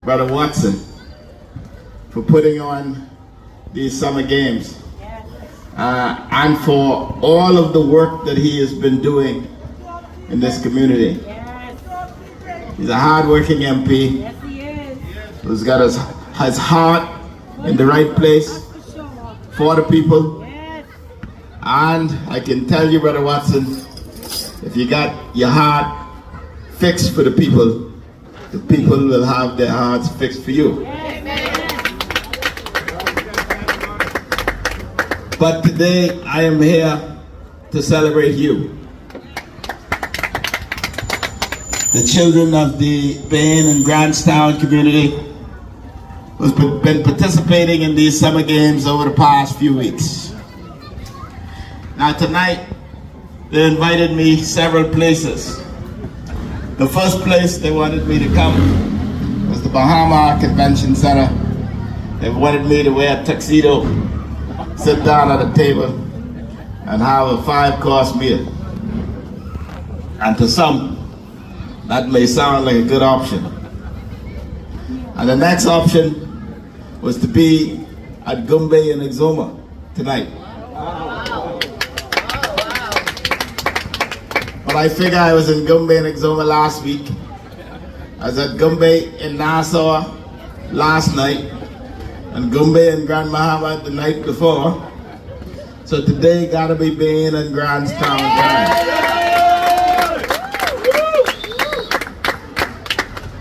Brother Watson for putting on these summer games and for all of the work that he has been doing in this community. He's a hard-working MP. Yes, he is. Who's got his heart in the right place for the people. Yes. And I can tell you, Brother Watson, if you got your heart fixed for the people will have their hearts fixed for you. But today I am here to celebrate you. The children of the Bains and Grantstown community who's been participating in these summer games over the past few weeks. Now tonight, they invited me several places. The first place they wanted me to come was the Bahama Convention Center. They wanted me to wear a tuxedo, sit down at a table, and have a 5-course meal. And to some, that may sound like a good option. And the next option was to be at Gumbe and Exuma tonight. But I figure I was in Gumbe and Exuma last week. I was at Gumbe in Nassau last night, and Gumbe and Grand Bahama the night before. So today gotta be Bains and Grantstown.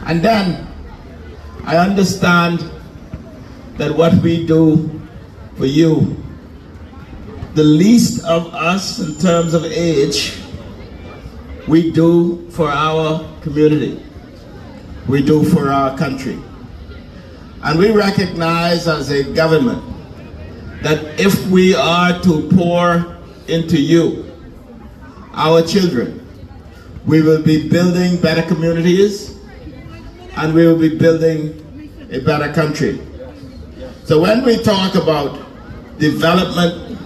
And then I understand that what we do for you, the least of us in terms of age, we do for our community. We do for our country. And we recognize as a government that if we are to pour into you, our children, we will be building better communities and we will be building a better country. So when we talk about development,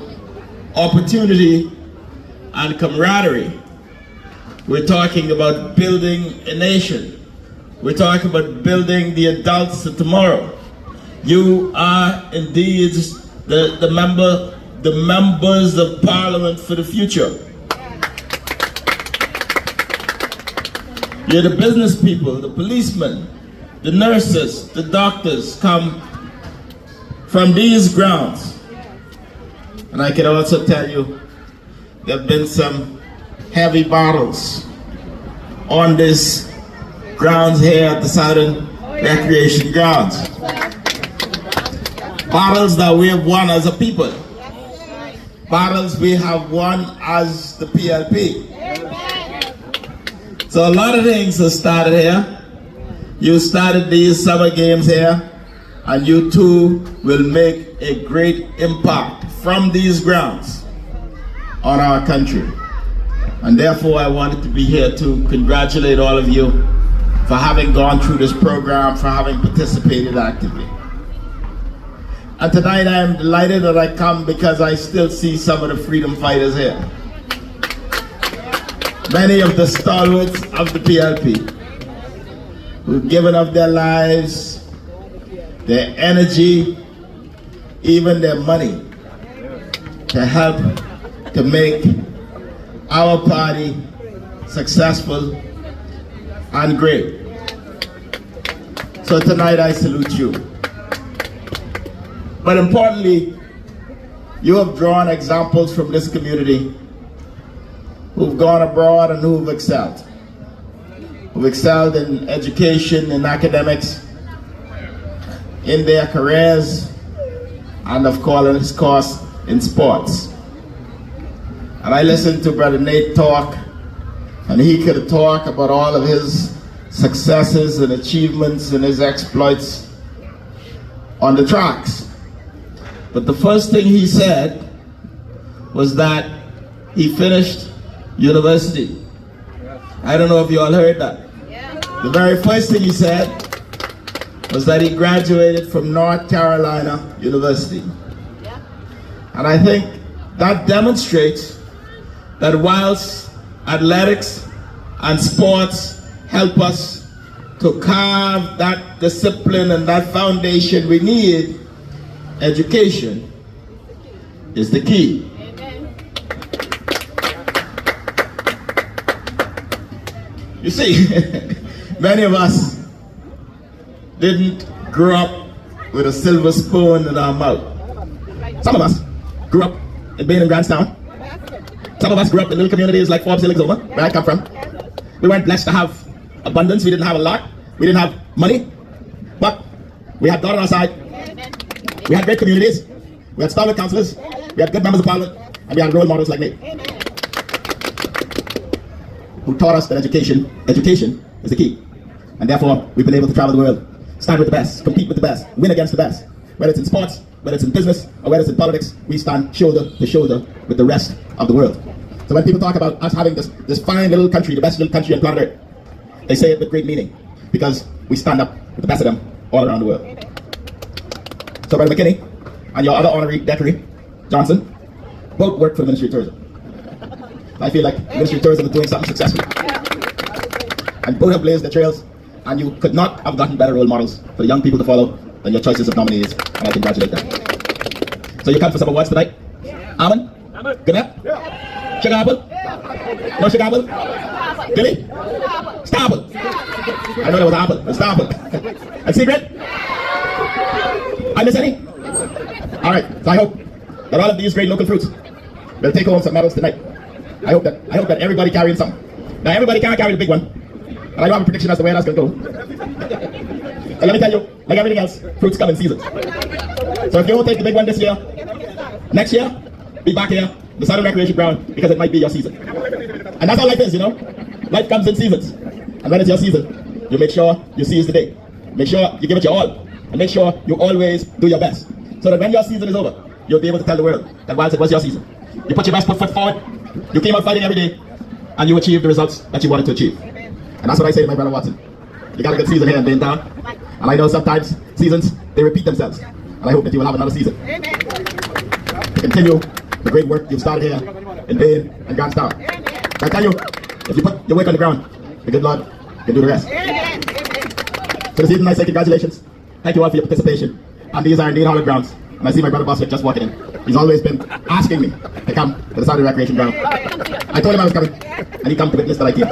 opportunity, and camaraderie, we're talking about building a nation. We're talking about building the adults of tomorrow. You are indeed the members of Parliament for the future. You're the business people, the policemen, the nurses, the doctors come from these grounds. And I can also tell you, there have been some heavy battles on this grounds here at the Southern Recreation Grounds. Battles that we have won as a people. Battles we have won as the PLP. So a lot of things have started here. You started these summer games here, and you too will make a great impact from these grounds on our country. And therefore I wanted to be here to congratulate all of you for having gone through this program, for having participated actively. And tonight I am delighted that I come because I still see some of the freedom fighters here. Many of the stalwarts of the PLP who've given up their lives, their energy, even their money to help to make our party successful and great. So tonight I salute you. But importantly, you have drawn examples from this community who've gone abroad and who've excelled. Who've excelled in education, in academics, in their careers, and of course in sports. And I listened to Brother Nate talk, and he could talk about all of his successes and achievements and his exploits on the tracks. But the first thing he said was that he finished university. I don't know if you all heard that. The very first thing he said was that he graduated from North Carolina University. And I think that demonstrates that whilst athletics and sports help us to carve that discipline and that foundation we need, education is the key. Amen. You see, many of us didn't grow up with a silver spoon in our mouth. Some of us grew up in Bains and Grantstown. Some of us grew up in little communities like Forbes Hill, where I come from. We weren't blessed to have abundance. We didn't have a lot. We didn't have money. But we had God on our side. We had great communities. We had stalwart counselors. We had good members of parliament. And we had role models like me, who taught us that education is the key. And therefore, we've been able to travel the world, stand with the best, compete with the best, win against the best. Whether it's in sports, whether it's in business, or whether it's in politics, we stand shoulder to shoulder with the rest of the world. So when people talk about us having this fine little country, the best little country on planet Earth, they say it with great meaning, because we stand up with the best of them all around the world. So Brother McKinney and your other honorary Deckery Johnson both work for the Ministry of Tourism. I feel like the Ministry of Tourism is doing something successful. And both have blazed their trails, and you could not have gotten better role models for the young people to follow than your choices of nominees, and I congratulate them. So you come for some awards tonight? Almond? Good enough? Sugar apple? No sugar apple? Billy? Star apple? I know there was an apple. A star apple. And secret? I miss any? Alright, so I hope that all of these great local fruits will take home some medals tonight. I hope that everybody carrying some. Now everybody can't carry the big one, and I don't have a prediction as to where that's going to go. So let me tell you, like everything else, fruits come in seasons. So if you don't take the big one this year, next year, be back here, the Southern Recreation Ground, because it might be your season. And that's how life is, you know. Life comes in seasons. And when it's your season, you make sure you seize the day. Make sure you give it your all. And make sure you always do your best. So that when your season is over, you'll be able to tell the world that whilst it was your season, you put your best foot forward, you came out fighting every day, and you achieved the results that you wanted to achieve. And that's what I say to my brother Watson. You got a good season here in Baintown. And I know sometimes seasons, they repeat themselves. And I hope that you will have another season to continue the great work you've started here in Bain and Grantstown. I tell you, if you put your work on the ground, the good Lord can do the rest. So this evening I say congratulations. Thank you all for your participation. And these are indeed hallowed grounds. And I see my brother Boswick just walking in. He's always been asking me to come to the Southern Recreation Ground. I told him I was coming, and he come to witness that I came.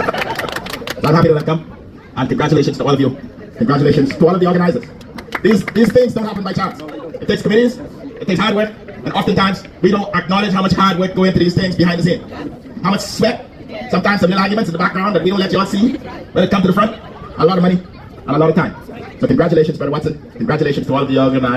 So I'm happy that I've come. And congratulations to all of you. Congratulations to all of the organizers. These things don't happen by chance. It takes committees, it takes hard work, and oftentimes we don't acknowledge how much hard work go into these things behind the scene. How much sweat, sometimes some little arguments in the background that we don't let you all see when it comes to the front. A lot of money and a lot of time. So congratulations, Brother Watson. Congratulations to all of the organizers.